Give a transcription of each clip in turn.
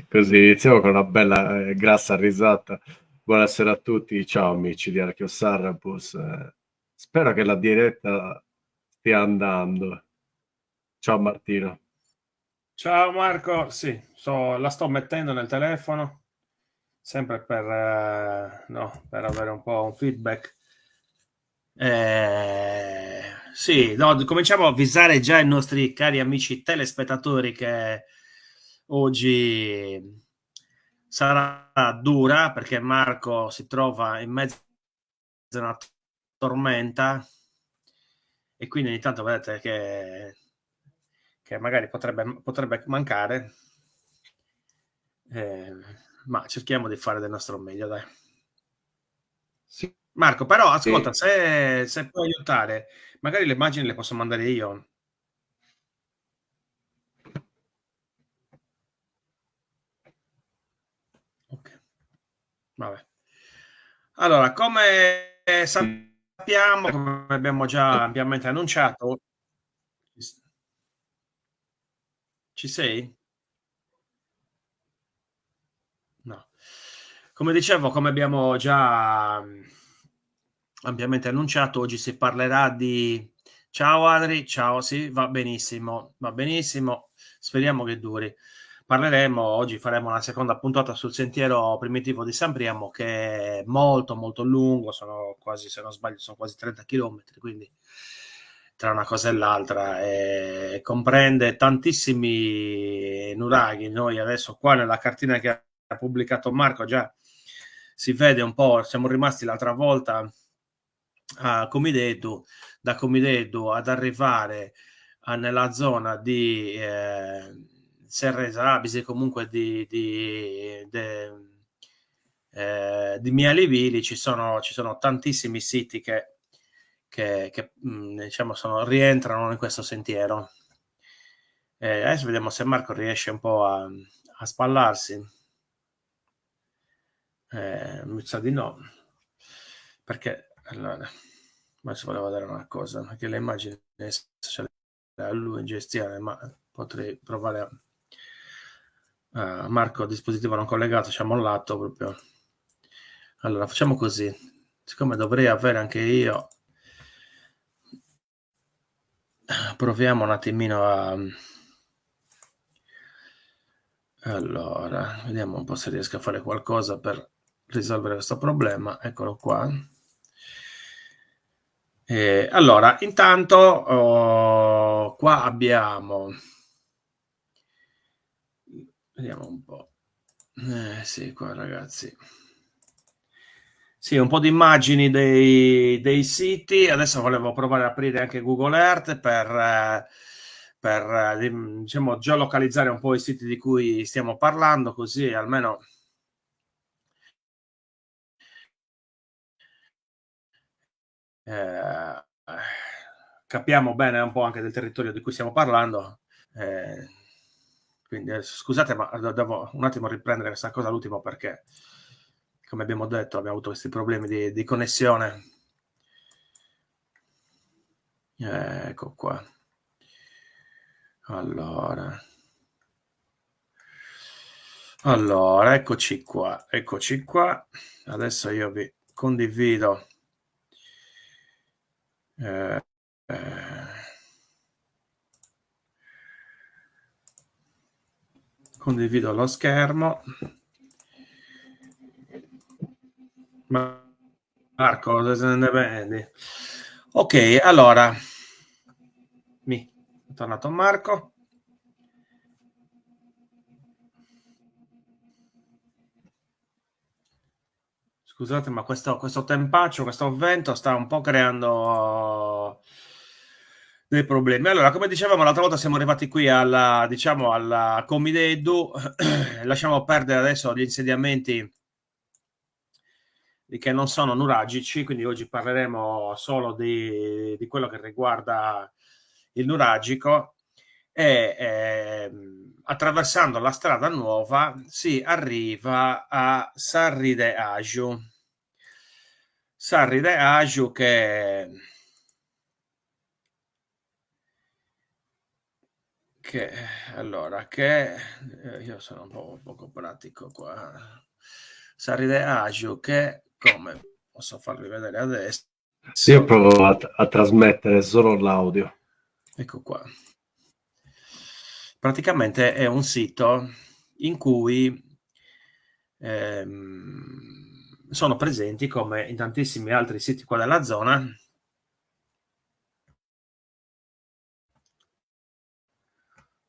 Così iniziamo con una bella e grassa risata. Buonasera a tutti, ciao amici di Archeo Sarrabus. Spero che la diretta stia andando. Ciao Martino. Ciao Marco, sì, la sto mettendo nel telefono, sempre no, per avere un po' un feedback. Sì, no, cominciamo a avvisare già i nostri cari amici telespettatori che oggi sarà dura perché Marco si trova in mezzo a una tormenta e quindi ogni tanto vedete che magari potrebbe mancare. Eh, ma cerchiamo di fare del nostro meglio, dai. Sì, Marco, però ascolta, sì, se puoi aiutare, magari le immagini le posso mandare io. Ok, vabbè. Allora, come sappiamo, come abbiamo già ampiamente annunciato, ci sei? No. Come dicevo, come abbiamo già ampiamente annunciato, oggi si parlerà di... Ciao Adri, ciao, sì, va benissimo, va benissimo, speriamo che duri. Parleremo, oggi faremo una seconda puntata sul sentiero primitivo di San Priamo, che è molto molto lungo, sono quasi, se non sbaglio, sono quasi 30 chilometri, quindi tra una cosa e l'altra, comprende tantissimi nuraghi. Noi adesso qua nella cartina che ha pubblicato Marco già si vede un po', siamo rimasti l'altra volta a Comidedu, da Comidedu ad arrivare nella zona di Serre Sarabisi, comunque di Mialivili, ci sono tantissimi siti che diciamo rientrano in questo sentiero. Adesso vediamo se Marco riesce un po' a spallarsi. Mi sa di no, perché allora, adesso volevo vedere una cosa, perché le immagini ce le ha lui in gestione, ma potrei provare a Marco, dispositivo non collegato, c'è mollato proprio. Allora, facciamo così, siccome dovrei avere anche io, proviamo un attimino a... Allora, vediamo un po' se riesco a fare qualcosa per risolvere questo problema. Eccolo qua. Allora, intanto qua abbiamo, vediamo un po'. Sì, qua ragazzi. Sì, un po' di immagini dei siti. Adesso volevo provare ad aprire anche Google Earth per diciamo, geolocalizzare un po' i siti di cui stiamo parlando, così almeno eh, capiamo bene un po' anche del territorio di cui stiamo parlando. Eh, quindi scusate, ma devo un attimo riprendere questa cosa all'ultimo perché, come abbiamo detto, abbiamo avuto questi problemi di connessione. Ecco qua. Allora, eccoci qua, eccoci qua. Adesso io vi condivido. Eh, eh, condivido lo schermo. Marco, se ne vedi? Ok, allora, è tornato Marco. Scusate, ma questo tempaccio, questo vento sta un po' creando dei problemi. Allora, come dicevamo, l'altra volta siamo arrivati qui alla, diciamo, alla Comidedu. Lasciamo perdere adesso gli insediamenti che non sono nuragici, quindi oggi parleremo solo di quello che riguarda il nuragico e attraversando la strada nuova si arriva a Sarri de Aju. Sarri de Aju io sono un po' poco pratico qua. Saride Agio, che come posso farvi vedere adesso? Sì, io provo a trasmettere solo l'audio. Ecco qua. Praticamente è un sito in cui sono presenti, come in tantissimi altri siti qua della zona,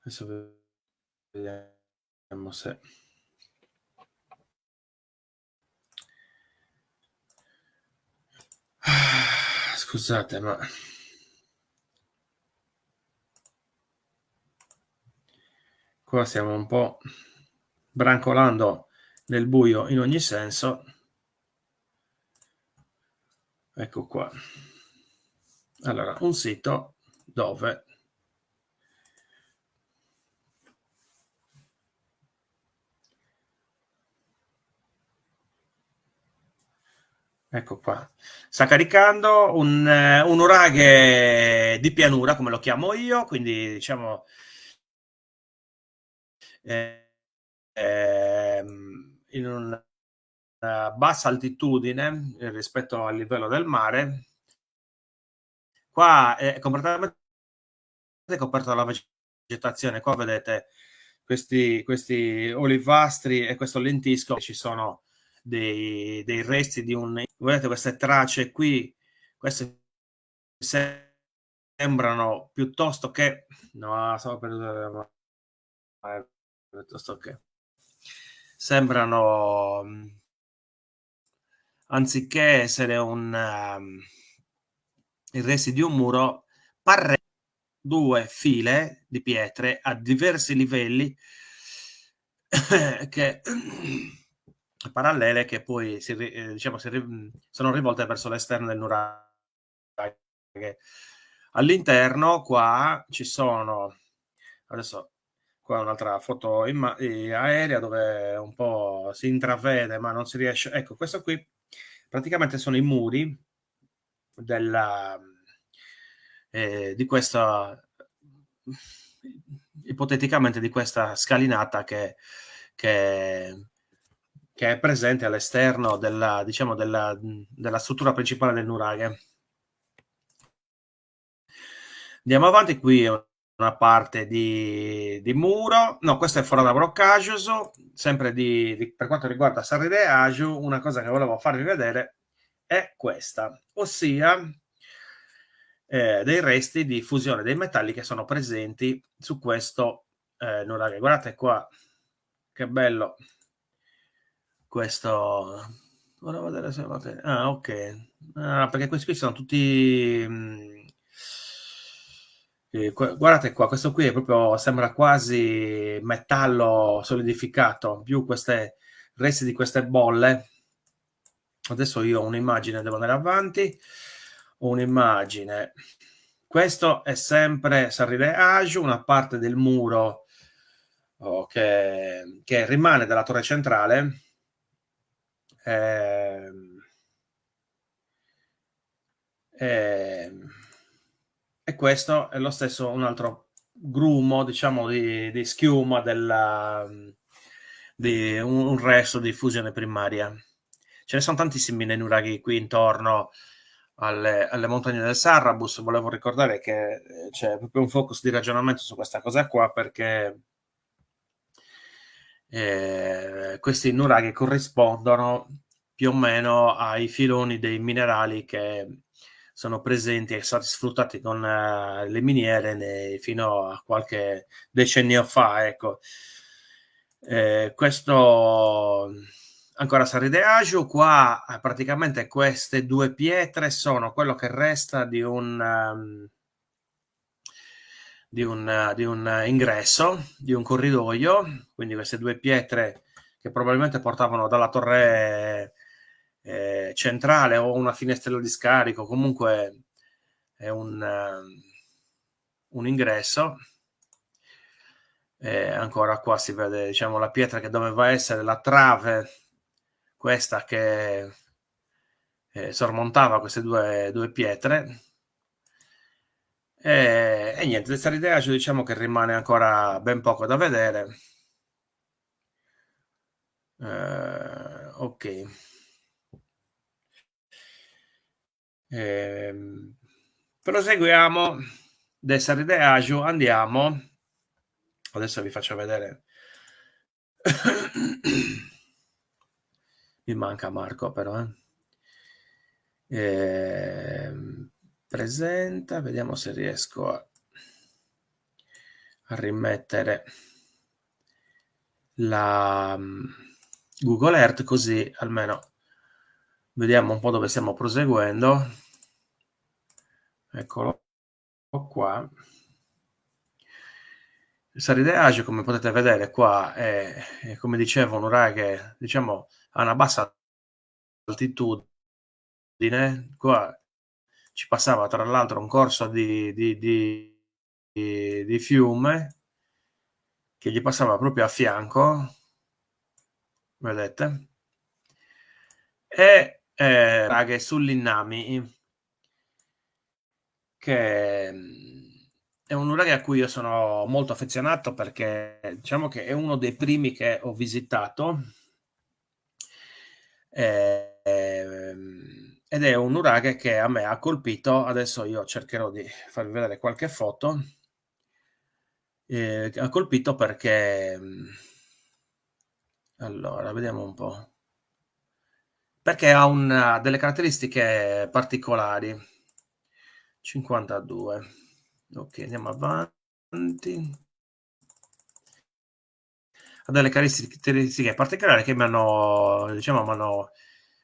adesso vediamo se scusate, ma qua stiamo un po' brancolando nel buio in ogni senso. Ecco qua. Allora, un sito dove ecco qua, sta caricando un nuraghe di pianura, come lo chiamo io, quindi diciamo in una bassa altitudine rispetto al livello del mare. Qua è completamente coperto dalla vegetazione. Qua vedete questi olivastri e questo lentisco. Ci sono dei resti di un... Vedete queste tracce qui? Queste sembrano piuttosto che... No, stavo per usare... piuttosto che... Sembrano... anziché essere i resti di un muro, due file di pietre a diversi livelli che parallele, che poi sono rivolte verso l'esterno del nuraghe. All'interno qua ci sono, adesso qua un'altra foto aerea dove un po' si intravede ma non si riesce, ecco, questo qui praticamente sono i muri di questa, ipoteticamente, di questa scalinata che è presente all'esterno della struttura principale del nuraghe. Andiamo avanti, qui è una parte di muro, no, questo è Fora da Broccaggioso, sempre per quanto riguarda Saride Agio. Una cosa che volevo farvi vedere è questa, ossia dei resti di fusione dei metalli che sono presenti su questo nuraghe. Guardate qua, che bello questo. Volevo vedere se ok, perché questi qui sono tutti guardate qua, questo qui è proprio, sembra quasi metallo solidificato, più queste resti di queste bolle. Adesso io ho un'immagine, devo andare avanti, ho un'immagine. Questo è sempre Saride Agio, una parte del muro che rimane dalla torre centrale. E questo è lo stesso, un altro grumo, diciamo, di schiuma di un resto di fusione primaria. Ce ne sono tantissimi nei nuraghi qui intorno alle montagne del Sarrabus. Volevo ricordare che c'è proprio un focus di ragionamento su questa cosa qua, perché questi nuraghi corrispondono più o meno ai filoni dei minerali che sono presenti e stati sfruttati con le miniere fino a qualche decennio fa, ecco. Questo ancora Saride Agio, qua praticamente queste due pietre sono quello che resta di un ingresso, di un corridoio, quindi queste due pietre che probabilmente portavano dalla torre centrale o una finestrella di scarico, comunque è un ingresso. Ancora qua si vede, diciamo, la pietra che doveva essere la trave, questa che sormontava queste due pietre. E niente, questa idea diciamo che rimane ancora ben poco da vedere. Ok. Proseguiamo. Dessere de agio, andiamo. Adesso vi faccio vedere. Mi manca Marco però. Presenta, vediamo se riesco a rimettere la Google Earth, così almeno vediamo un po' dove stiamo proseguendo. Eccolo qua. Saride Agio, come potete vedere qua, è come dicevo un uragano che diciamo ha una bassa altitudine. Qua ci passava tra l'altro un corso di fiume che gli passava proprio a fianco, vedete, e raghe sull'Innami, che è un uragano a cui io sono molto affezionato, perché diciamo che è uno dei primi che ho visitato, ed è un uragano che a me ha colpito. Adesso io cercherò di farvi vedere qualche foto. Ha colpito perché allora vediamo un po', perché ha delle caratteristiche particolari. 52. Ok, andiamo avanti. Ha delle caratteristiche particolari che mi hanno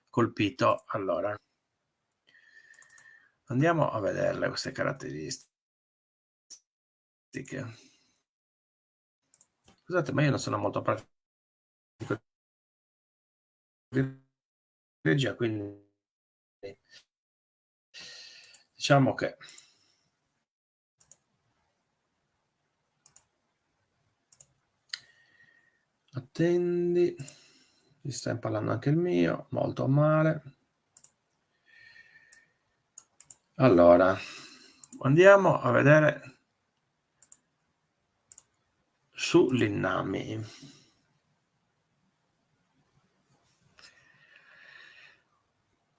colpito. Allora, andiamo a vederle queste caratteristiche. Scusate, ma io non sono molto pratico di regia, quindi diciamo che attendi, mi sta impallando anche il mio, molto male. Allora, andiamo a vedere sull'Innami.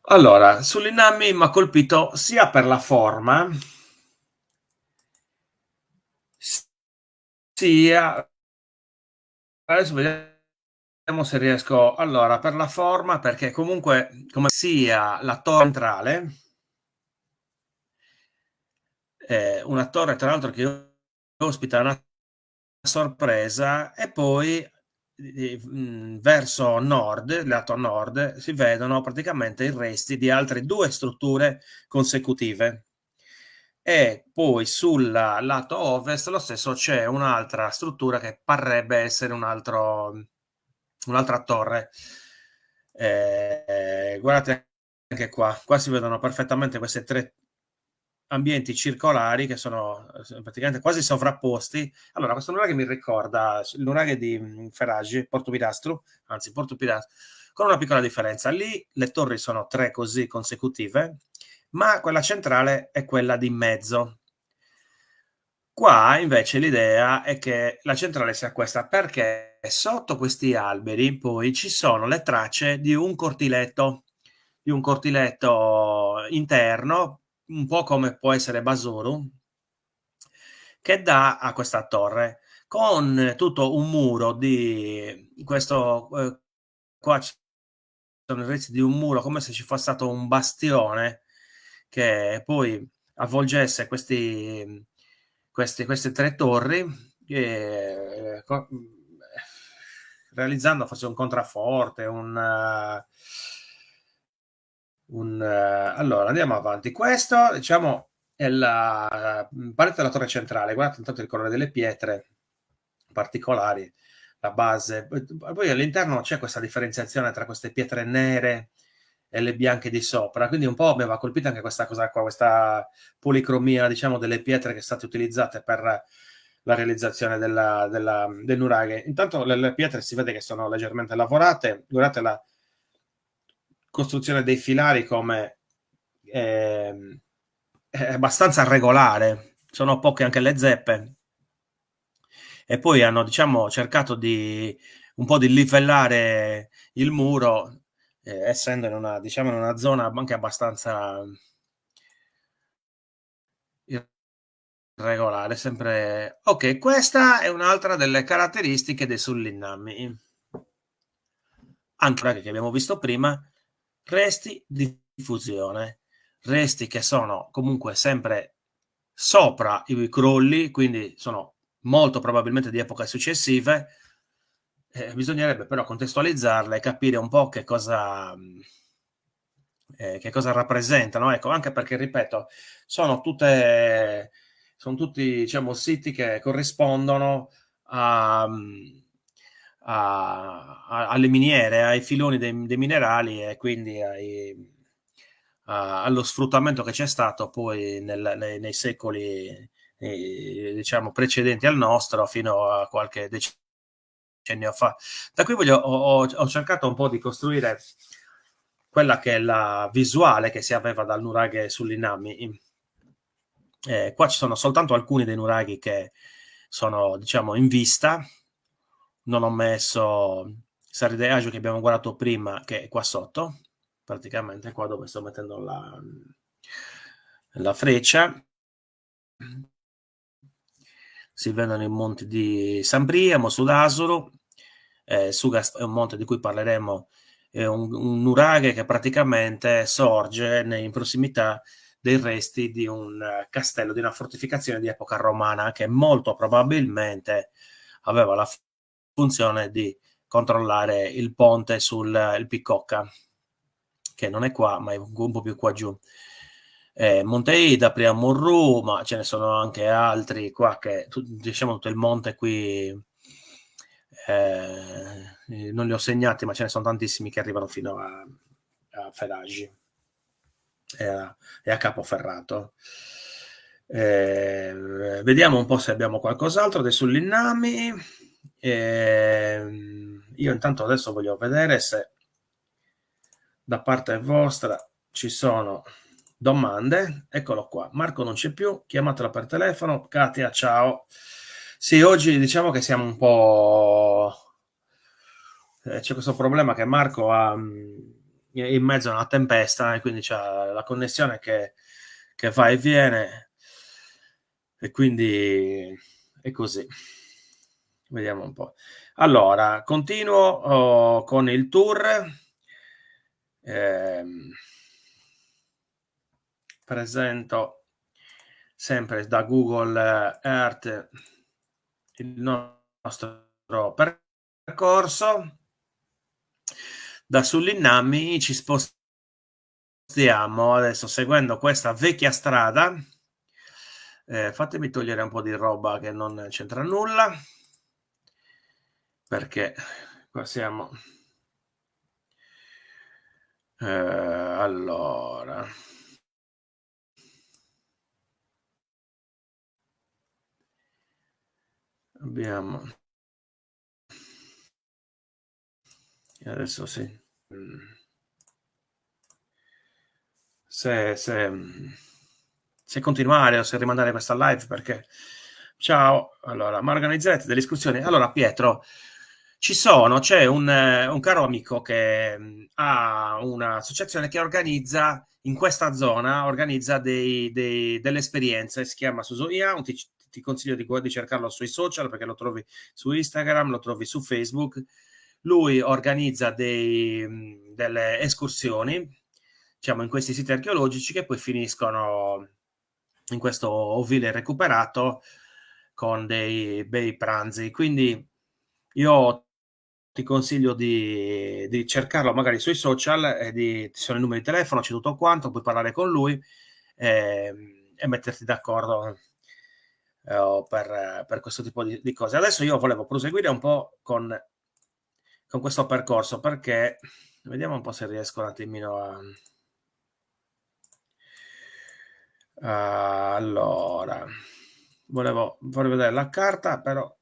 Allora, sull'Innami mi ha colpito sia per la forma, sia... Adesso vediamo se riesco. Allora, per la forma, perché comunque come sia la torre centrale, una torre tra l'altro che ospita una sorpresa, e poi verso nord, lato nord, si vedono praticamente i resti di altre due strutture consecutive, e poi sul lato ovest lo stesso c'è un'altra struttura che parrebbe essere un'altra torre. Guardate anche qua si vedono perfettamente queste tre ambienti circolari che sono praticamente quasi sovrapposti. Allora, questo nuraghe mi ricorda il nuraghe di Ferraggi, Porto Pilastro, con una piccola differenza. Lì le torri sono tre così consecutive, ma quella centrale è quella di mezzo. Qua invece l'idea è che la centrale sia questa, perché sotto questi alberi poi ci sono le tracce di un cortiletto interno, un po' come può essere Basoro, che dà a questa torre, con tutto un muro di questo, qua ci sono i resti di un muro, come se ci fosse stato un bastione che poi avvolgesse queste tre torri, realizzando forse un contrafforte, allora andiamo avanti. Questo diciamo è la parte della torre centrale. Guardate intanto il colore delle pietre particolari, la base. Poi all'interno c'è questa differenziazione tra queste pietre nere e le bianche di sopra, quindi un po' mi aveva colpito anche questa cosa qua, questa policromia, diciamo, delle pietre che sono state utilizzate per la realizzazione del nuraghe. Intanto le pietre si vede che sono leggermente lavorate. Guardate la costruzione dei filari come è abbastanza regolare, sono poche anche le zeppe, e poi hanno, diciamo, cercato di un po' di livellare il muro, essendo in una, diciamo, in una zona anche abbastanza irregolare, sempre. Ok, questa è un'altra delle caratteristiche dei Suriname, anche che abbiamo visto prima, resti di diffusione, resti che sono comunque sempre sopra i crolli, quindi sono molto probabilmente di epoche successive. Bisognerebbe però contestualizzarle e capire un po' che cosa rappresentano, ecco, anche perché, ripeto, sono tutti, diciamo, siti che corrispondono alle miniere, ai filoni dei minerali, e quindi allo sfruttamento che c'è stato poi nei secoli, diciamo, precedenti al nostro, fino a qualche decennio fa. Da qui ho cercato un po' di costruire quella che è la visuale che si aveva dal nuraghe Suriname. Qua ci sono soltanto alcuni dei nuraghi che sono, diciamo, in vista. Non ho messo Saride Agio, che abbiamo guardato prima, che è qua sotto, praticamente qua dove sto mettendo la freccia. Si vedono i monti di San Priamo, Sudasuro, Sugast è un monte di cui parleremo, è un nuraghe che praticamente sorge in prossimità dei resti di un castello, di una fortificazione di epoca romana, che molto probabilmente aveva la funzione di controllare il ponte sul Picocca, che non è qua, ma è un po' più qua giù. Monte Ida, prima Murru, ma ce ne sono anche altri qua, che diciamo tutto il monte qui, non li ho segnati, ma ce ne sono tantissimi che arrivano fino a Ferraggi e a Capoferrato. Vediamo un po' se abbiamo qualcos'altro dei Surinami. Io intanto adesso voglio vedere se da parte vostra ci sono domande. Eccolo qua, Marco non c'è più, chiamatela per telefono. Katia, ciao. Sì, oggi diciamo che siamo un po', c'è questo problema che Marco ha in mezzo a una tempesta, e quindi c'ha la connessione che va e viene, e quindi è così. Vediamo un po'. Allora, continuo con il tour. Presento sempre da Google Earth il nostro percorso. Da Suriname ci spostiamo adesso seguendo questa vecchia strada. Fatemi togliere un po' di roba che non c'entra nulla, perché qua siamo. Allora, abbiamo, adesso sì, se continuare o se rimandare questa live, perché ciao, allora, ma organizzate delle discussioni. Allora, Pietro, c'è un caro amico che ha un'associazione che organizza in questa zona, organizza delle esperienze, si chiama Susoia. Ti consiglio di cercarlo sui social, perché lo trovi su Instagram, lo trovi su Facebook. Lui organizza delle escursioni, diciamo, in questi siti archeologici, che poi finiscono in questo ovile recuperato con dei bei pranzi. Quindi io ti consiglio di cercarlo magari sui social, ci sono i numeri di telefono, c'è tutto quanto, puoi parlare con lui e metterti d'accordo per questo tipo di cose. Adesso io volevo proseguire un po' con questo percorso, perché vediamo un po' se riesco un attimino allora, volevo farvi vedere la carta, però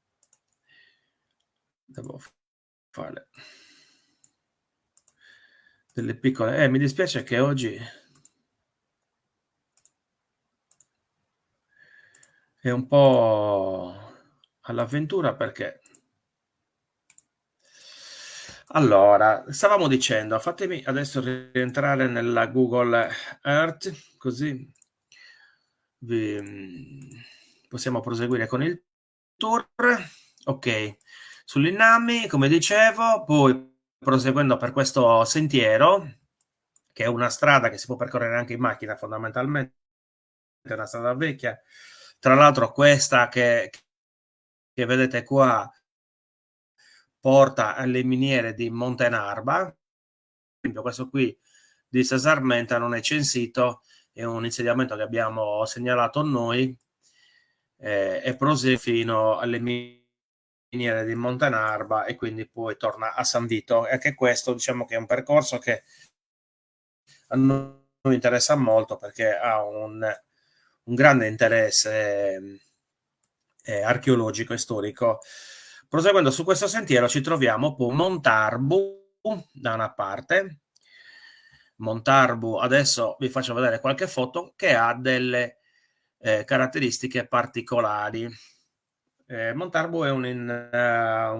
devo fare delle piccole. Mi dispiace che oggi è un po' all'avventura perché allora, stavamo dicendo, fatemi adesso rientrare nella Google Earth, così possiamo proseguire con il tour. Ok, sull'Innami, come dicevo, poi proseguendo per questo sentiero, che è una strada che si può percorrere anche in macchina, fondamentalmente è una strada vecchia. Tra l'altro questa che vedete qua porta alle miniere di Montenarba. Questo qui di Sesarmenta non è censito, è un insediamento che abbiamo segnalato noi e prosegue fino alle miniere di Montenarba e quindi poi torna a San Vito. E anche questo diciamo che è un percorso che a noi interessa molto perché ha un grande interesse archeologico e storico. Proseguendo su questo sentiero ci troviamo poi Montarbu da una parte. Montarbu, adesso vi faccio vedere qualche foto, che ha delle caratteristiche particolari. Montarbu è un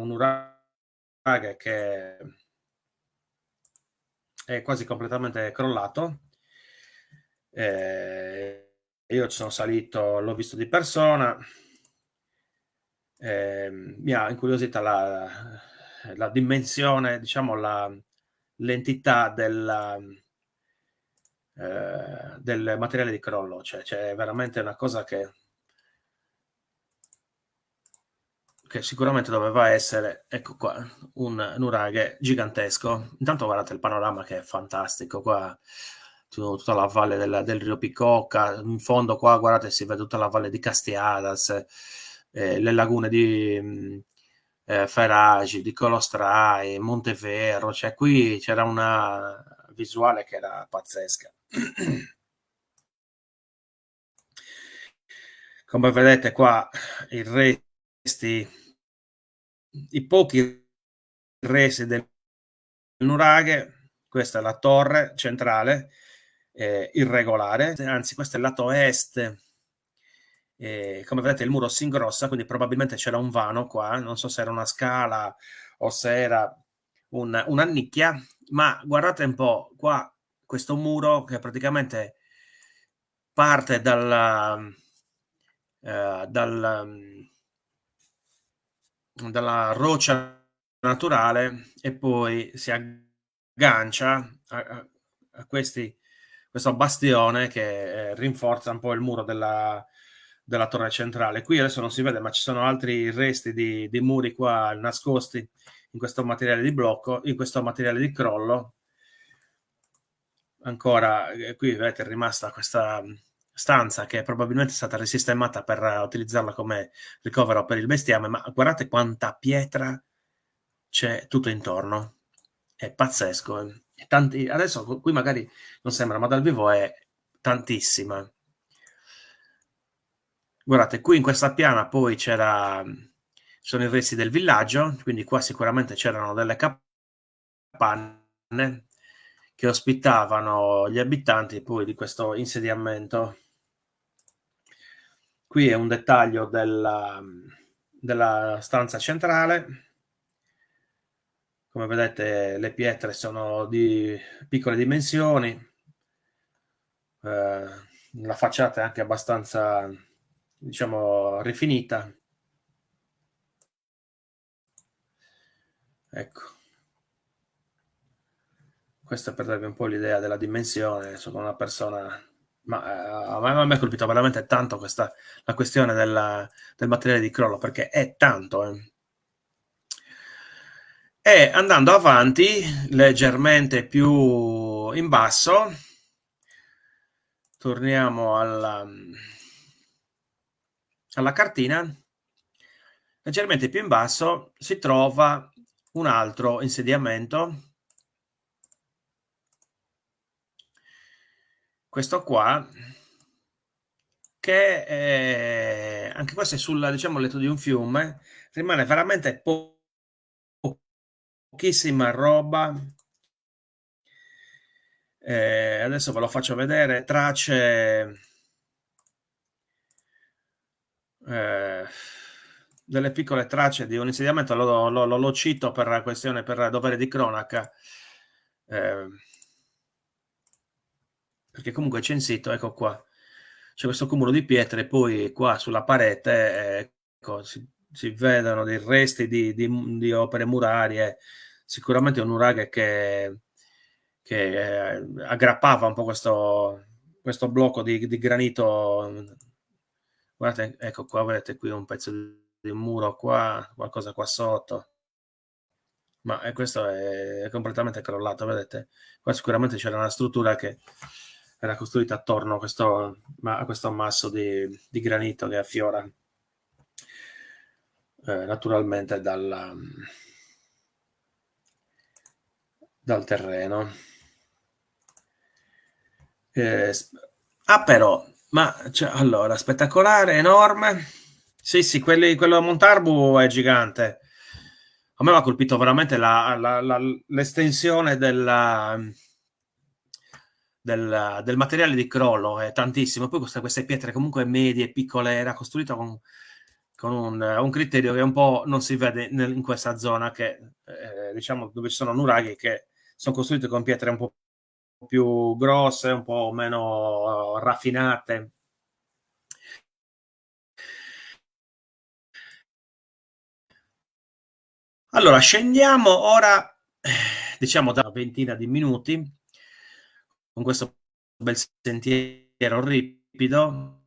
nuraghe che è quasi completamente crollato. Io ci sono salito, l'ho visto di persona. Mi ha incuriosita la dimensione, diciamo l'entità del materiale di crollo, cioè c'è veramente una cosa che sicuramente doveva essere, ecco qua, un nuraghe gigantesco. Intanto guardate il panorama che è fantastico qua, tutta la valle del Rio Picocca, in fondo qua guardate si vede tutta la valle di Castiadas, le lagune di Ferragi, di Colostrai, Montevero, cioè qui c'era una visuale che era pazzesca. Come vedete qua i resti, i pochi resti del nuraghe, questa è la torre centrale, irregolare, anzi questo è il lato est. Come vedete il muro si ingrossa, quindi probabilmente c'era un vano qua, non so se era una scala o se era una nicchia, ma guardate un po' qua questo muro che praticamente parte dalla roccia naturale e poi si aggancia a questo bastione che rinforza un po' il muro della torre centrale. Qui adesso non si vede, ma ci sono altri resti di muri qua nascosti in questo materiale di blocco, in questo materiale di crollo. Ancora qui vedete è rimasta questa stanza che probabilmente è stata risistemata per utilizzarla come ricovero per il bestiame, ma guardate quanta pietra c'è tutto intorno, è pazzesco. Adesso qui magari non sembra, ma dal vivo è tantissima. Guardate, qui in questa piana poi sono i resti del villaggio, quindi qua sicuramente c'erano delle capanne che ospitavano gli abitanti poi di questo insediamento. Qui è un dettaglio della stanza centrale. Come vedete le pietre sono di piccole dimensioni, la facciata è anche abbastanza, diciamo, rifinita. Ecco. Questo per darvi un po' l'idea della dimensione, sono una persona, ma a me ha colpito veramente tanto la questione del materiale di crollo, perché è tanto. E andando avanti, leggermente più in basso, torniamo alla cartina, leggermente più in basso si trova un altro insediamento. Questo qua, che anche questo è sul, diciamo, letto di un fiume, rimane veramente pochissima roba. Adesso ve lo faccio vedere, tracce delle piccole tracce di un insediamento, lo cito per questione, per dovere di cronaca, perché comunque c'è censito, ecco qua, c'è questo cumulo di pietre, poi qua sulla parete, ecco, si vedono dei resti di opere murarie, sicuramente un nuraghe che aggrappava un po' questo blocco di granito. Guardate, ecco qua, vedete qui un pezzo di muro qua, qualcosa qua sotto, ma questo è completamente crollato, vedete? Qua sicuramente c'era una struttura che era costruita attorno a questo ammasso di granito che affiora naturalmente dal terreno. Però, ma cioè, allora, spettacolare, enorme. Sì, quello a Montarbu è gigante. A me mi ha colpito veramente l'estensione del materiale di crollo, è tantissimo. Poi queste pietre comunque medie, piccole, era costruito con un criterio che un po' non si vede in questa zona, che diciamo dove ci sono nuraghi che sono costruiti con pietre un po' più grosse, un po' meno raffinate. Allora, scendiamo ora, diciamo, da una ventina di minuti con questo bel sentiero ripido,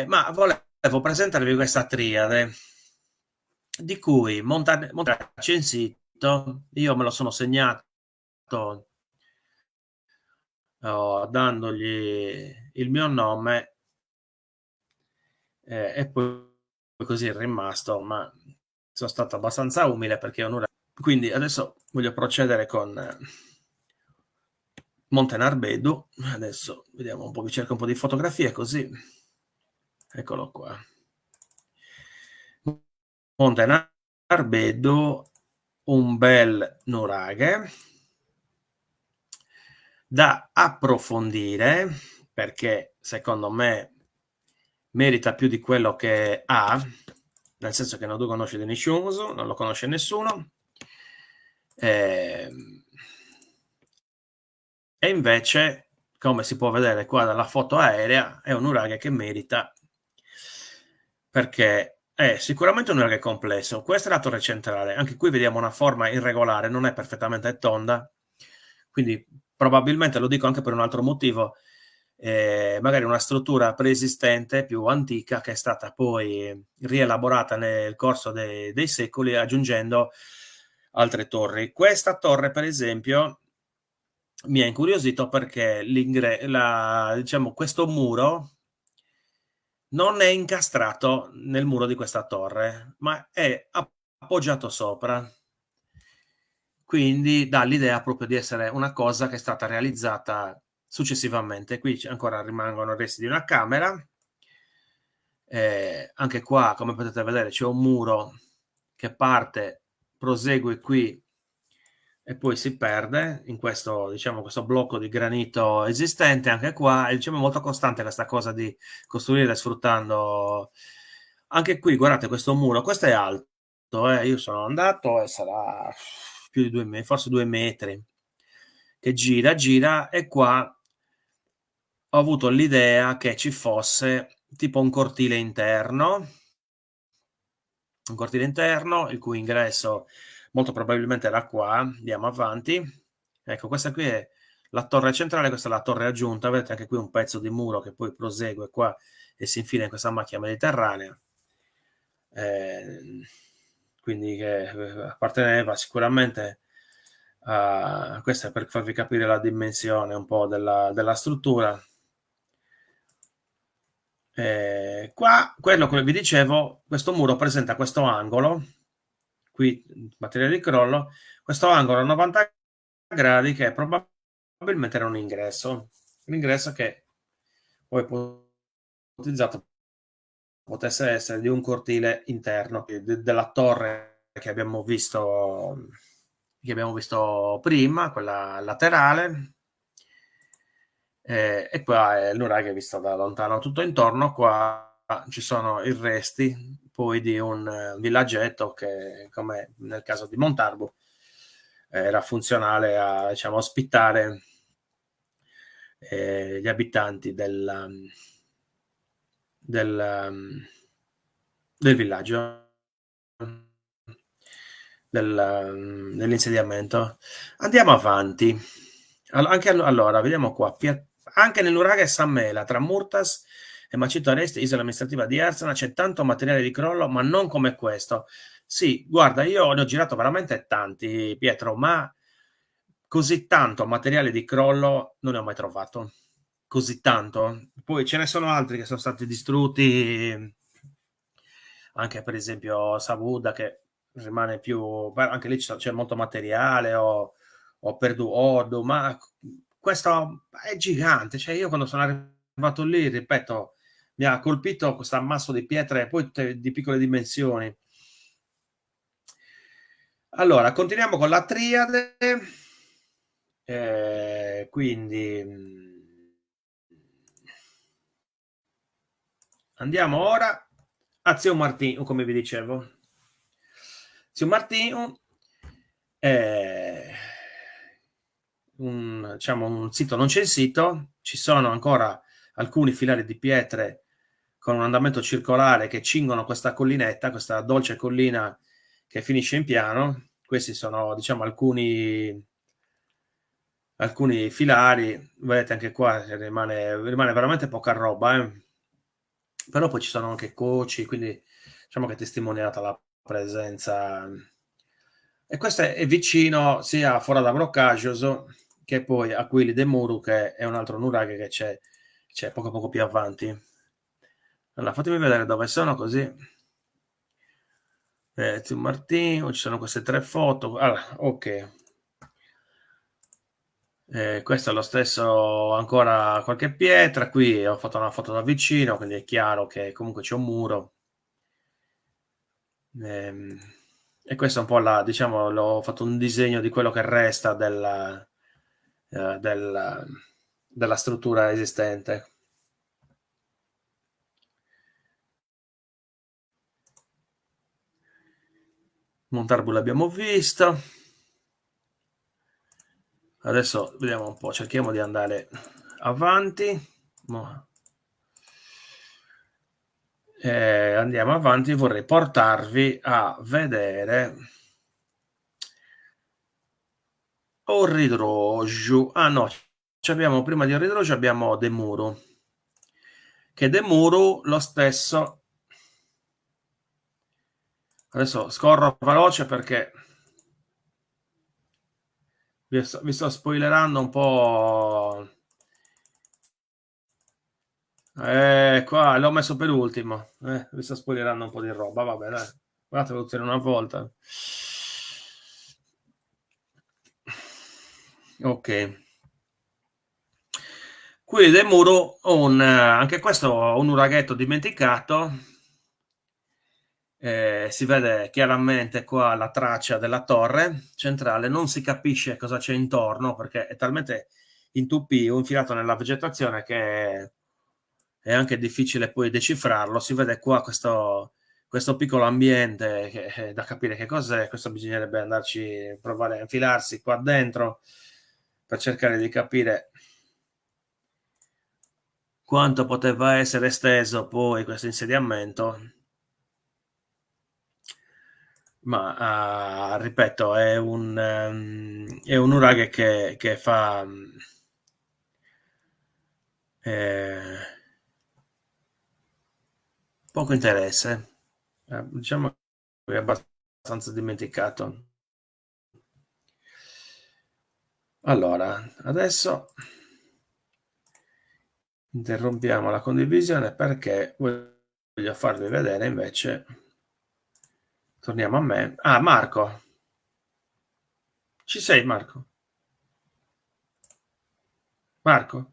ma volevo presentarvi questa triade, di cui Montagna Censito, io me lo sono segnato dandogli il mio nome, e poi così è rimasto, ma sono stato abbastanza umile perché è un'ora. Quindi adesso voglio procedere con Monte Narbedu. Adesso vediamo un po', vi cerco un po' di fotografie così. Eccolo qua. Monte Narbedu, un bel nuraghe da approfondire, perché secondo me merita più di quello che ha, nel senso che non lo conosce di nessuno, non lo conosce nessuno, e invece, come si può vedere qua dalla foto aerea, è un nuraghe che merita, perché è sicuramente un nuraghe complesso. Questa è la torre centrale, anche qui vediamo una forma irregolare, non è perfettamente tonda, quindi probabilmente, lo dico anche per un altro motivo, magari una struttura preesistente più antica che è stata poi rielaborata nel corso dei secoli, aggiungendo altre torri. Questa torre, per esempio, mi ha incuriosito perché diciamo, questo muro non è incastrato nel muro di questa torre, ma è appoggiato sopra. Quindi dà l'idea proprio di essere una cosa che è stata realizzata successivamente. Qui ancora rimangono resti di una camera. Anche qua, come potete vedere, c'è un muro che parte, prosegue qui e poi si perde in questo, diciamo, questo blocco di granito esistente. Anche qua è, diciamo, molto costante questa cosa di costruire sfruttando. Anche qui, guardate, questo muro, questo è alto, io sono andato e sarà più di 2 metri, forse 2 metri, che gira, e qua ho avuto l'idea che ci fosse tipo un cortile interno, il cui ingresso molto probabilmente era qua. Andiamo avanti. Ecco, questa qui è la torre centrale, questa è la torre aggiunta. Vedete anche qui un pezzo di muro che poi prosegue qua e si infila in questa macchia mediterranea. Quindi che apparteneva sicuramente a questa, per farvi capire la dimensione un po' della struttura. Qua, quello che vi dicevo, questo muro presenta questo angolo, qui materiale di crollo, questo angolo a 90 gradi che probabilmente era un ingresso che poi ipotizzato potesse essere di un cortile interno della torre che abbiamo visto prima, quella laterale. e qua è l'nuraghe è visto da lontano tutto intorno. Qua ci sono i resti poi di un villaggetto che, come nel caso di Montalbo, era funzionale a, diciamo, ospitare gli abitanti del villaggio, dell'insediamento. Andiamo avanti. Allora, vediamo qua. Anche nel nuraghe San Mela, tra Murtas e Macito Aresti, isola amministrativa di Arzana, c'è tanto materiale di crollo, ma non come questo. Sì, guarda, io ne ho girato veramente tanti, Pietro, ma così tanto materiale di crollo non ne ho mai trovato. Così tanto. Poi ce ne sono altri che sono stati distrutti, anche per esempio Sabuda, che rimane più... Anche lì c'è molto materiale, o Perdu, ma questo è gigante. Cioè, io quando sono arrivato lì, ripeto, mi ha colpito questo ammasso di pietre, poi tutte di piccole dimensioni. Allora, continuiamo con la triade. Quindi andiamo ora a Zio Martino, come vi dicevo. Zio Martino è diciamo, un sito non censito. Ci sono ancora alcuni filari di pietre con un andamento circolare che cingono questa collinetta, questa dolce collina che finisce in piano. Questi sono, diciamo, alcuni filari. Vedete anche qua rimane veramente poca roba, però poi ci sono anche coci, quindi diciamo che è testimoniata la presenza. E questo è vicino sia a Fora da Broccaggioso che poi a Quili de Muru, che è un altro nuraghe che c'è poco più avanti. Allora, fatemi vedere dove sono, così. Zio Martino, ci sono queste 3 foto. Allora, ok. Questo è lo stesso, ancora qualche pietra. Qui ho fatto una foto da vicino, quindi è chiaro che comunque c'è un muro. E questo è un po' diciamo, l'ho fatto un disegno di quello che resta della struttura esistente. Montalbo l'abbiamo visto. Adesso vediamo un po', cerchiamo di andare avanti. Andiamo avanti, vorrei portarvi a vedere Orridrogiu. Ah no, abbiamo, prima di Orridrogiu abbiamo De Muru, che De Muru lo stesso. Adesso scorro veloce perché vi sto spoilerando un po'. Qua l'ho messo per ultimo. Vi sto spoilerando un po' di roba. Vabbè, dai, guardate tutti in una volta. Ok. Qui del muro anche questo un uraghetto dimenticato. Si vede chiaramente qua la traccia della torre centrale, non si capisce cosa c'è intorno perché è talmente intuppito, infilato nella vegetazione, che è anche difficile poi decifrarlo. Si vede qua questo piccolo ambiente che è da capire che cos'è. Questo bisognerebbe andarci, provare a infilarsi qua dentro per cercare di capire quanto poteva essere esteso poi questo insediamento. Ma ripeto, è un nuraghe che fa poco interesse. Diciamo che è abbastanza dimenticato. Allora, adesso interrompiamo la condivisione perché voglio farvi vedere invece. Torniamo a me. Ah, Marco. Ci sei, Marco? Marco?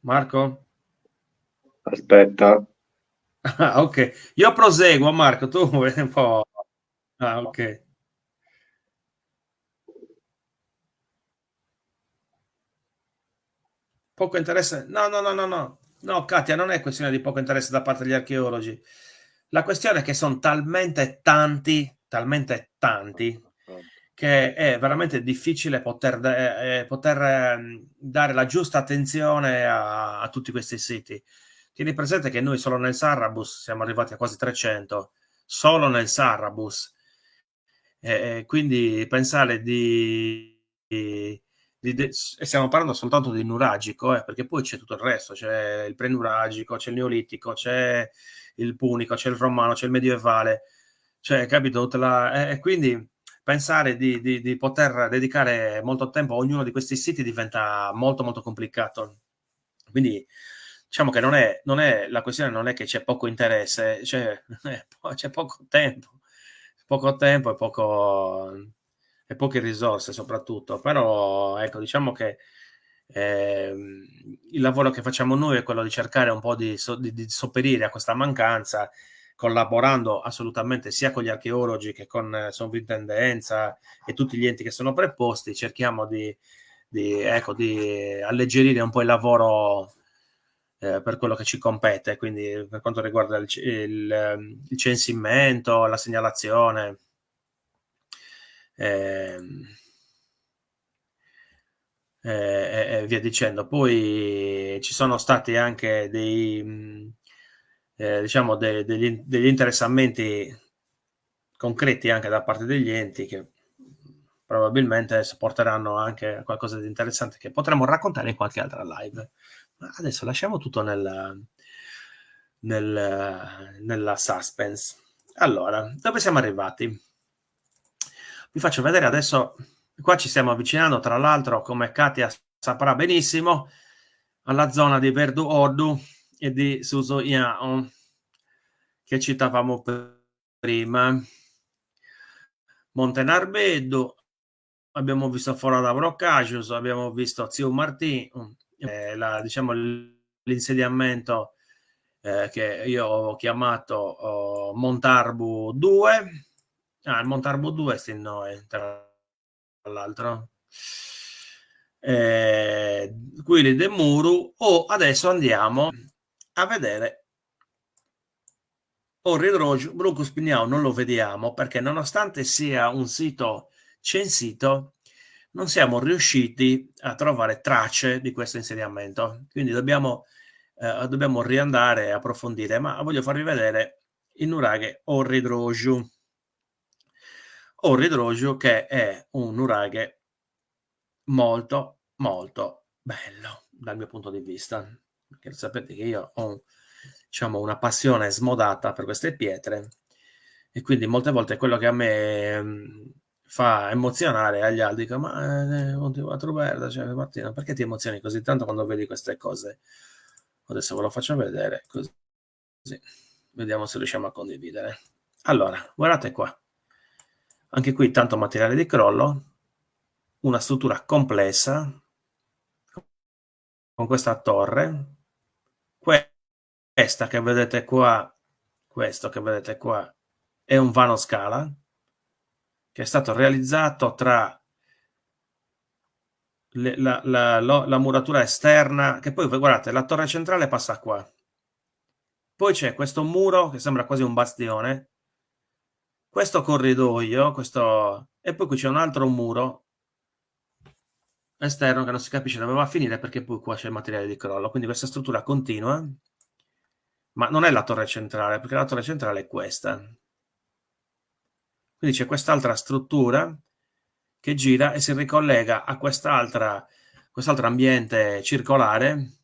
Marco? Aspetta. Ah, ok. Io proseguo, Marco, tu vedi un po'. Ah, ok. Poco interesse? No, Katia, non è questione di poco interesse da parte degli archeologi. La questione è che sono talmente tanti, che è veramente difficile poter dare la giusta attenzione a tutti questi siti. Tieni presente che noi solo nel Sarrabus siamo arrivati a quasi 300, solo nel Sarrabus. Quindi pensare e stiamo parlando soltanto di nuragico, perché poi c'è tutto il resto, c'è il prenuragico, c'è il neolitico, c'è il punico, c'è il romano, c'è il medievale, cioè, capito? Quindi pensare di poter dedicare molto tempo a ognuno di questi siti diventa molto molto complicato. Quindi diciamo che la questione non è che c'è poco interesse, c'è poco tempo e poche risorse soprattutto, però ecco, diciamo che il lavoro che facciamo noi è quello di cercare un po' di sopperire a questa mancanza, collaborando assolutamente sia con gli archeologi che con Sovrintendenza e tutti gli enti che sono preposti. Cerchiamo di alleggerire un po' il lavoro per quello che ci compete, quindi per quanto riguarda il censimento, la segnalazione, e via dicendo. Poi ci sono stati anche diciamo degli interessamenti concreti anche da parte degli enti che probabilmente porteranno anche a qualcosa di interessante che potremo raccontare in qualche altra live. Ma adesso lasciamo tutto nella suspense. Allora, dove siamo arrivati? Vi faccio vedere adesso, qua ci stiamo avvicinando, tra l'altro, come Katia saprà benissimo, alla zona di Verdu Ordu e di Susoiao, che citavamo prima. Montenarbedo, abbiamo visto Fora da Broccagius, abbiamo visto Zio Martì, diciamo l'insediamento che io ho chiamato Montarbu 2. Il Montarbu 2 sti noi, tra l'altro. Quindi De Muru, adesso andiamo a vedere Orridrogiu. Brunco Spignau non lo vediamo perché nonostante sia un sito censito non siamo riusciti a trovare tracce di questo insediamento, quindi dobbiamo riandare a approfondire, ma voglio farvi vedere il nuraghe Orridrogiu. Orridrogiu, che è un nuraghe molto molto bello dal mio punto di vista, perché sapete che io ho diciamo una passione smodata per queste pietre e quindi molte volte quello che a me fa emozionare agli altri dico ma Roberta, cioè, Martina, perché ti emozioni così tanto quando vedi queste cose? Adesso ve lo faccio vedere così vediamo se riusciamo a condividere. Allora, guardate qua, anche qui tanto materiale di crollo, una struttura complessa con questa torre, questa che vedete qua, questo che vedete qua è un vano scala che è stato realizzato tra la muratura esterna, che poi guardate la torre centrale passa qua, poi c'è questo muro che sembra quasi un bastione, questo corridoio, e poi qui c'è un altro muro esterno che non si capisce dove va a finire perché poi qua c'è il materiale di crollo, quindi questa struttura continua, ma non è la torre centrale perché la torre centrale è questa, quindi c'è quest'altra struttura che gira e si ricollega a quest'altro ambiente circolare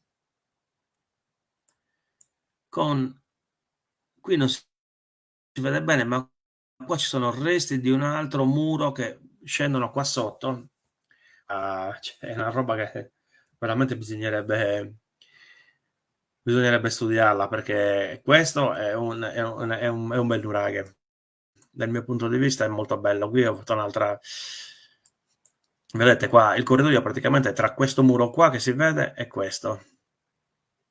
qui non si vede bene, ma qua ci sono resti di un altro muro che scendono qua sotto. È una roba che veramente bisognerebbe studiarla perché questo è un bel nuraghe. Dal mio punto di vista è molto bello. Qui ho fatto un'altra. Vedete qua il corridoio praticamente tra questo muro qua che si vede e questo.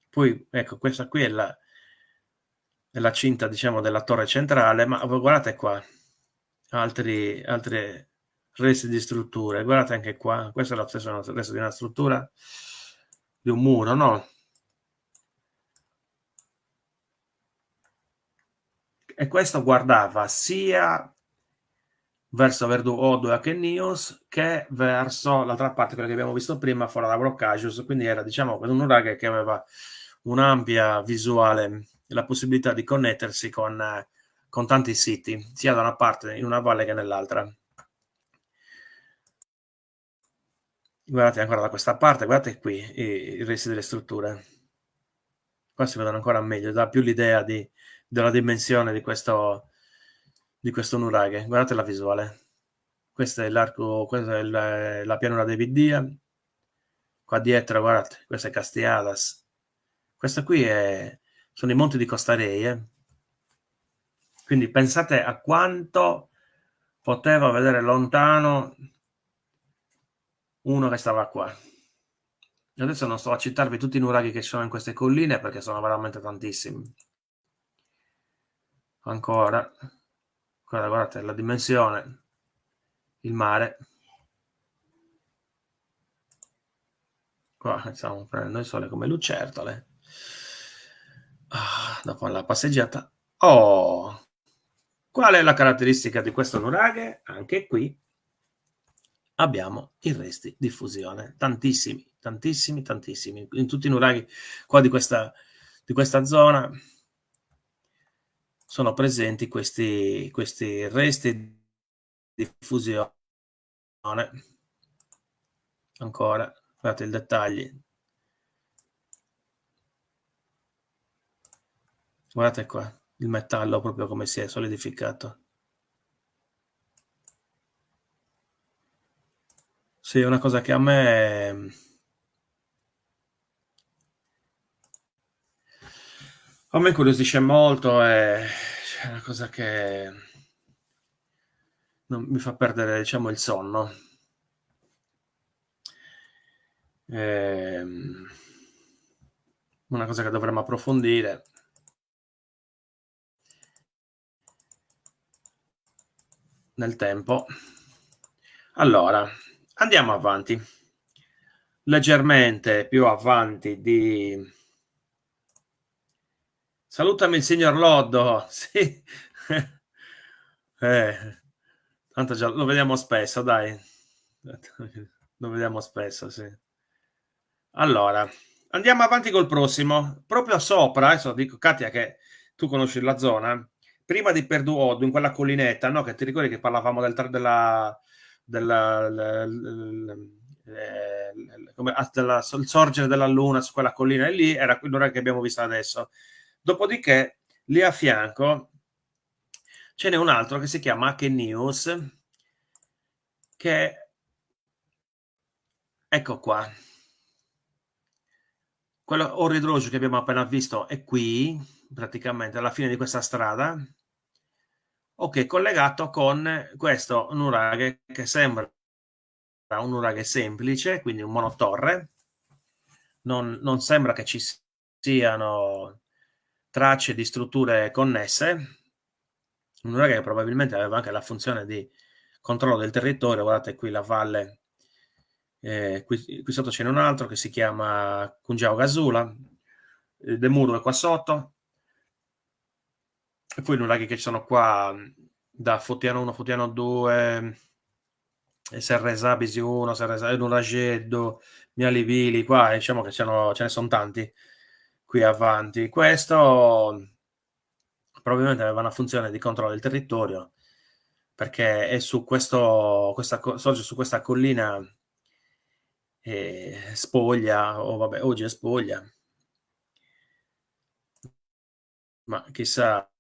Poi ecco, questa qui è la cinta diciamo della torre centrale, ma guardate qua altri resti di strutture, guardate anche qua, questo è lo stesso resto di una struttura di un muro, no? E questo guardava sia verso Verdù Odo e Achenius che verso l'altra parte, quella che abbiamo visto prima, Fora da Broccagius, quindi era, diciamo, un nuraghe che aveva un'ampia visuale e la possibilità di connettersi con tanti siti, sia da una parte in una valle che nell'altra. Guardate ancora da questa parte, guardate qui i resti delle strutture. Qua si vedono ancora meglio, dà più l'idea della dimensione di questo nuraghe. Guardate la visuale. Questo è l'arco, questa è la pianura dei Viddia. Qua dietro, guardate, questo è Castiadas. Questo qui sono i monti di Costarei. Quindi pensate a quanto poteva vedere lontano uno che stava qua. Adesso non sto a citarvi tutti i nuraghi che ci sono in queste colline perché sono veramente tantissimi. Ancora, guardate la dimensione, il mare. Qua stiamo prendendo il sole come lucertole. Dopo la passeggiata. Oh, qual è la caratteristica di questo nuraghe? Anche qui abbiamo i resti di fusione, tantissimi, tantissimi, tantissimi. In tutti i nuraghi qua di questa zona sono presenti questi resti di fusione. Ancora, guardate i dettagli. Guardate qua, il metallo proprio come si è solidificato. Sì, è una cosa che a me incuriosisce molto, è una cosa che non mi fa perdere, diciamo, il sonno. Una cosa che dovremmo approfondire. Nel tempo. Allora, andiamo avanti. Leggermente più avanti di... Salutami il signor Loddo, sì. Tanto già lo vediamo spesso, dai. Lo vediamo spesso, sì. Allora, andiamo avanti col prossimo. Proprio sopra, adesso dico Katia che tu conosci la zona, prima di Perduodo, in quella collinetta, no? Che ti ricordi che parlavamo del sorgere della luna su quella collina, e lì era quella che abbiamo visto adesso. Dopodiché, lì a fianco, ce n'è un altro che si chiama Achenius, che ecco qua. Quello orridroso che abbiamo appena visto è qui, praticamente alla fine di questa strada. Ok, collegato con questo nuraghe che sembra un nuraghe semplice, quindi un monotorre. Non sembra che ci siano tracce di strutture connesse. Un nuraghe che probabilmente aveva anche la funzione di controllo del territorio. Guardate qui la valle. Qui sotto c'è un altro che si chiama Kunjao Gazula, De Muro è qua sotto, e poi i nuraghi che ci sono qua da Fotiano 1, Fotiano 2, Serresa, Bisi 1, Serresa, Nurageddo, Mialivili, qua diciamo che ce ne sono tanti qui avanti. Questo probabilmente aveva una funzione di controllo del territorio perché è su sorge su questa collina spoglia, o vabbè, oggi è spoglia, ma chissà.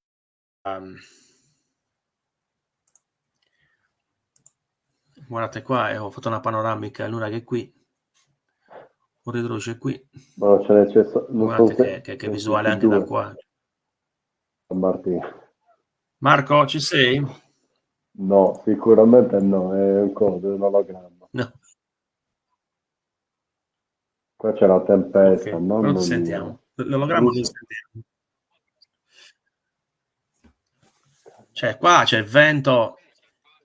Guardate qua, ho fatto una panoramica, l'una che è qui, un ritroce qui. No, ce n'è, Guardate che visuale anche da qua. Marco, ci sei? No, sicuramente no, è un ologramma. No. Qua c'è la tempesta, Okay, mamma però mia. sentiamo. L'ologramma lo sentiamo. Cioè, qua c'è il vento,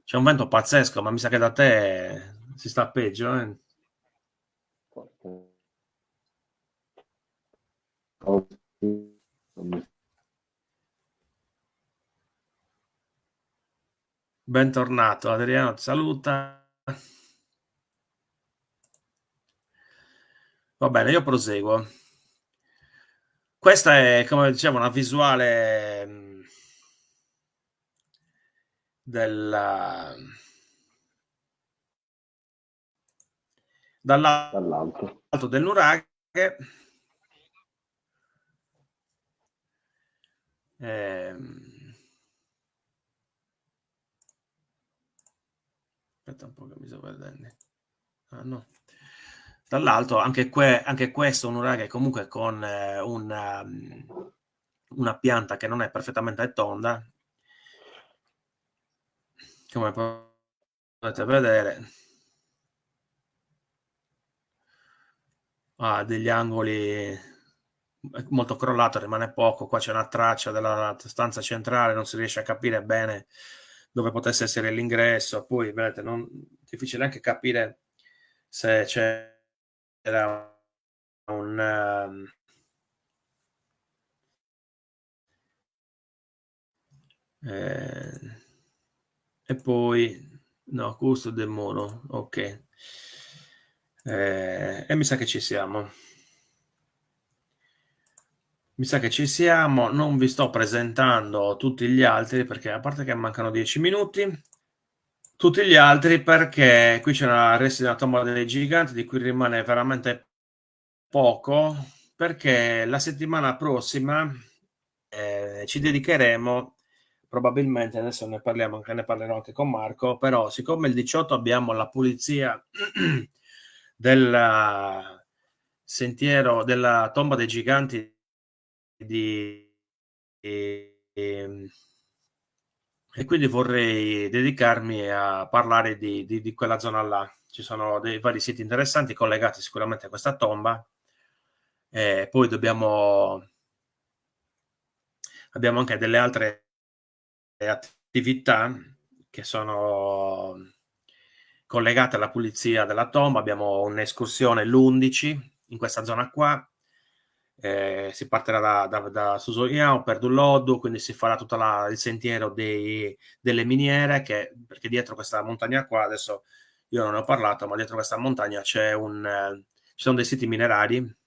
c'è un vento pazzesco, ma mi sa che da te si sta peggio, eh? Bentornato, Adriano ti saluta. Va bene, io proseguo. Questa è, come dicevo, una visuale dall'alto del nuraghe. Aspetta un po' che mi sto perdendo. Ah, no. Dall'alto, anche questo è un nuraghe comunque con una pianta che non è perfettamente tonda, come potete vedere. Ha degli angoli molto crollato, rimane poco. Qua c'è una traccia della stanza centrale, non si riesce a capire bene dove potesse essere l'ingresso. Poi vedete, difficile anche capire se c'era un e poi no, gusto del muro, ok. E mi sa che ci siamo. Non vi sto presentando tutti gli altri perché, a parte che mancano 10 minuti, tutti gli altri perché qui c'è una resti della tomba dei giganti di cui rimane veramente poco, perché la settimana prossima ci dedicheremo, probabilmente, adesso ne parlerò anche con Marco, però siccome il 18 abbiamo la pulizia del sentiero della tomba dei giganti e quindi vorrei dedicarmi a parlare di quella zona là. Ci sono dei vari siti interessanti collegati sicuramente a questa tomba. Poi abbiamo anche delle altre attività che sono collegate alla pulizia della tomba. Abbiamo un'escursione l'11 in questa zona qua. Si partirà da Susoiao per Dulloddu, quindi si farà tutto il sentiero delle miniere, perché dietro questa montagna qua, adesso io non ne ho parlato, ma dietro questa montagna ci sono dei siti minerari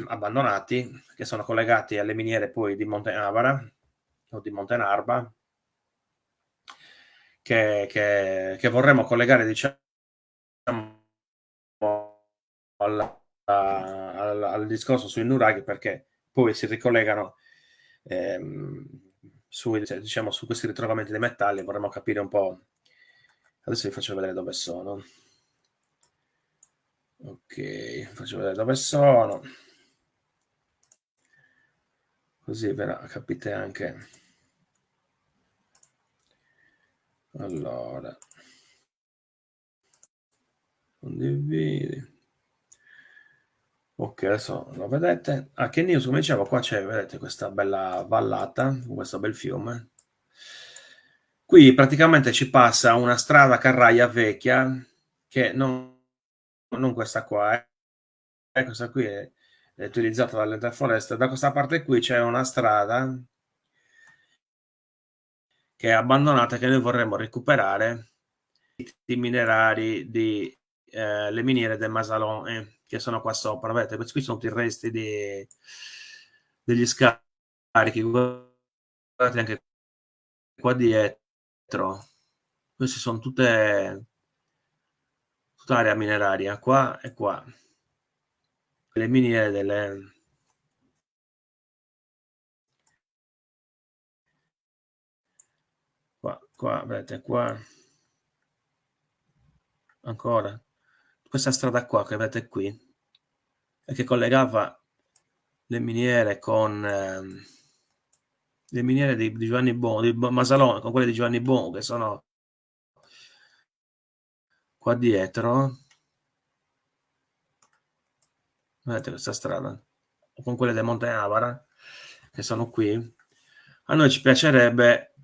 abbandonati che sono collegati alle miniere poi di Monte Navara o di Monte Narba, che vorremmo collegare, diciamo, al discorso sui nuraghi, perché poi si ricollegano diciamo, su questi ritrovamenti dei metalli. Vorremmo capire un po'. Adesso vi faccio vedere dove sono. Ok, faccio vedere dove sono, così capite anche. Allora, condividi. Ok, adesso lo vedete. A Che News, come dicevo, qua c'è, vedete, questa bella vallata, questo bel fiume. Qui praticamente ci passa una strada carraia vecchia, che non questa qua, questa qui è utilizzata dall'Interforest. Da questa parte qui c'è una strada che è abbandonata, che noi vorremmo recuperare, i minerari le miniere del Masalon, che sono qua sopra. Vedete, questi qui sono tutti i resti degli scarichi. Guardate anche qua dietro, queste sono tutta area mineraria, qua e qua, le miniere qua, vedete, qua ancora questa strada qua che vedete qui, e che collegava le miniere con le miniere di Giovanni Bongo, di Masalone, con quelle di Giovanni Bongo, che sono qua dietro. Vedete questa strada, con quelle del Monte Avara, che sono qui. A noi ci piacerebbe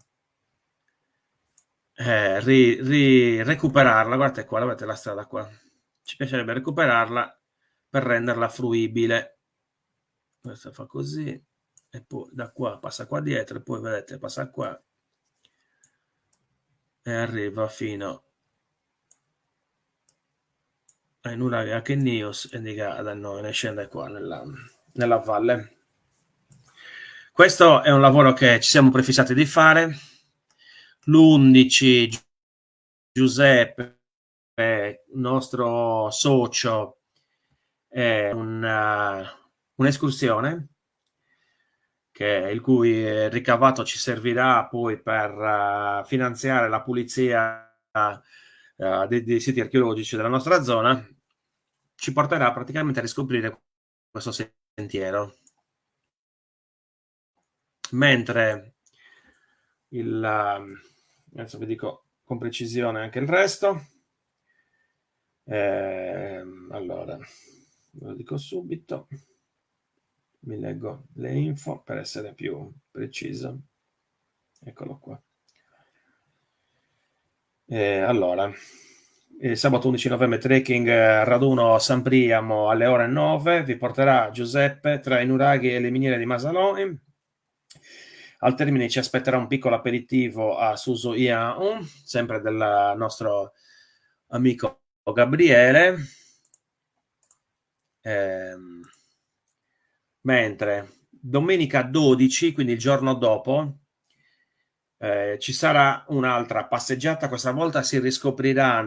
recuperarla. Guardate qua, vedete la strada qua. Ci piacerebbe recuperarla per renderla fruibile. questo fa così, e poi da qua passa qua dietro, e poi vedete passa qua e arriva fino ai nuraghi che News e dica da noi, ne scende qua nella valle. Questo è un lavoro che ci siamo prefissati di fare. L'11 Giuseppe, nostro socio, è un'escursione il cui ricavato ci servirà poi per finanziare la pulizia dei siti archeologici della nostra zona. Ci porterà praticamente a riscoprire questo sentiero. Mentre adesso vi dico con precisione anche il resto. Allora, ve lo dico subito. Mi leggo le info per essere più preciso. Eccolo qua. Allora, sabato 11 novembre trekking raduno San Priamo alle ore 9. Vi porterà Giuseppe tra i nuraghi e le miniere di Masaloni. Al termine ci aspetterà un piccolo aperitivo a Suso Ian, sempre del nostro amico Gabriele. Mentre domenica 12, quindi il giorno dopo, ci sarà un'altra passeggiata. Questa volta si riscoprirà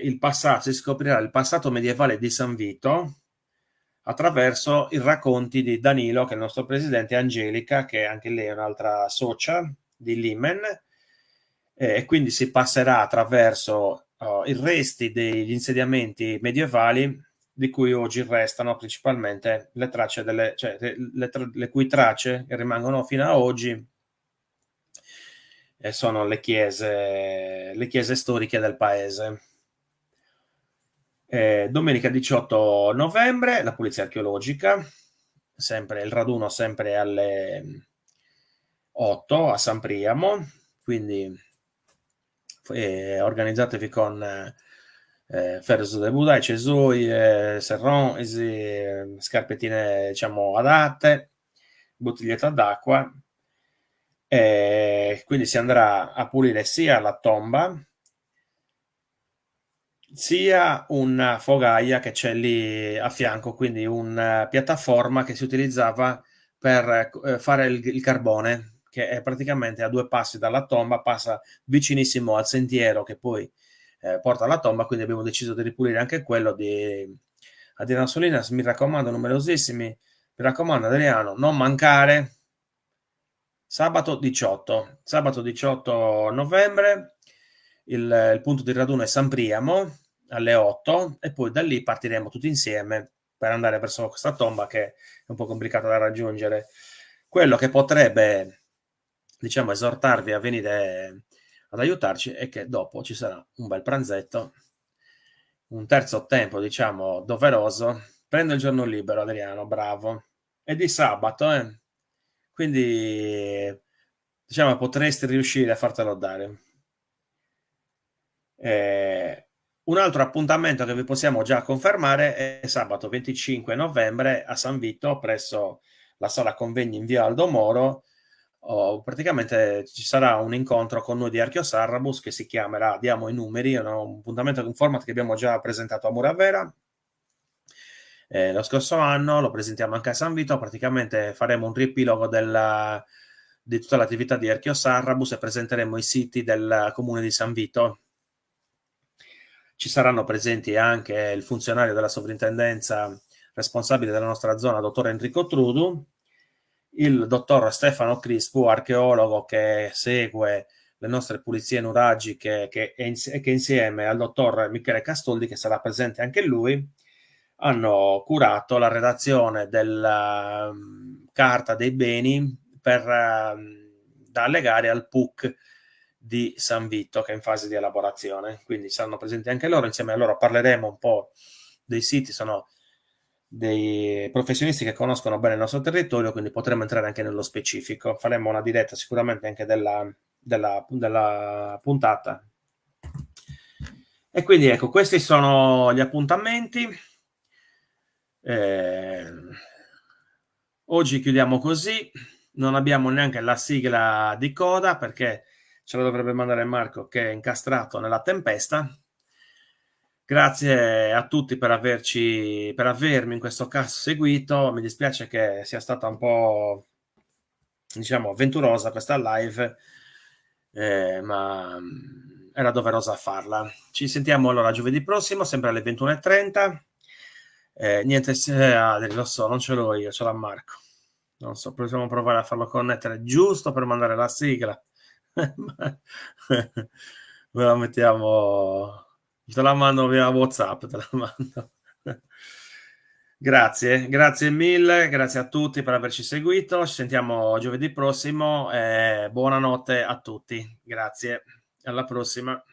il passato medievale di San Vito attraverso i racconti di Danilo, che è il nostro presidente, e Angelica, che anche lei è un'altra socia di Limen, e quindi si passerà attraverso i resti degli insediamenti medievali, di cui oggi restano principalmente le tracce le cui tracce che rimangono fino a oggi sono le chiese storiche del paese. Domenica 18 novembre la pulizia archeologica, sempre il raduno sempre alle 8 a San Priamo, quindi organizzatevi con Ferzo de Budai, Cesui, Serron, scarpettine diciamo adatte, bottiglietta d'acqua, quindi si andrà a pulire sia la tomba sia una fogaia che c'è lì a fianco, quindi una piattaforma che si utilizzava per fare il carbone, che è praticamente a 2 passi dalla tomba, passa vicinissimo al sentiero che poi porta alla tomba, quindi abbiamo deciso di ripulire anche quello di Adriano Solinas. Mi raccomando, numerosissimi, mi raccomando Adriano, non mancare. Sabato 18 novembre il punto di raduno è San Priamo alle 8 e poi da lì partiremo tutti insieme per andare verso questa tomba che è un po' complicata da raggiungere. Quello che potrebbe, diciamo, esortarvi a venire ad aiutarci è che dopo ci sarà un bel pranzetto, un terzo tempo, diciamo, doveroso. Prendo il giorno libero, Adriano, bravo. È di sabato, quindi diciamo potresti riuscire a fartelo dare. Un altro appuntamento che vi possiamo già confermare è sabato 25 novembre a San Vito presso la sala convegni in via Aldo Moro. Praticamente ci sarà un incontro con noi di Archeosarrabus che si chiamerà Diamo i numeri, è un appuntamento, un format che abbiamo già presentato a Muravera lo scorso anno, lo presentiamo anche a San Vito. Praticamente faremo un riepilogo di tutta l'attività di Archeosarrabus e presenteremo i siti del comune di San Vito. Ci saranno presenti anche il funzionario della sovrintendenza responsabile della nostra zona, dottor Enrico Trudu, il dottor Stefano Crispu, archeologo che segue le nostre pulizie nuragiche, che insieme al dottor Michele Castoldi, che sarà presente anche lui, hanno curato la redazione della carta dei beni da allegare al PUC di San Vito, che è in fase di elaborazione. Quindi saranno presenti anche loro. Insieme a loro parleremo un po' dei siti. Sono dei professionisti che conoscono bene il nostro territorio, quindi potremo entrare anche nello specifico. Faremo una diretta sicuramente anche della puntata. E quindi ecco, questi sono gli appuntamenti. Oggi chiudiamo così, non abbiamo neanche la sigla di coda perché ce la dovrebbe mandare Marco che è incastrato nella tempesta. Grazie a tutti per avermi in questo caso seguito. Mi dispiace che sia stata un po', diciamo, avventurosa questa live, ma era doverosa farla. Ci sentiamo allora giovedì prossimo, sempre alle 21:30. Niente, lo so, non ce l'ho io, ce l'ha Marco. Non so, possiamo provare a farlo connettere giusto per mandare la sigla. Me la mettiamo, te la mando via WhatsApp, te la mando. Grazie mille, grazie a tutti per averci seguito. Ci sentiamo giovedì prossimo. Buonanotte a tutti. Grazie, alla prossima.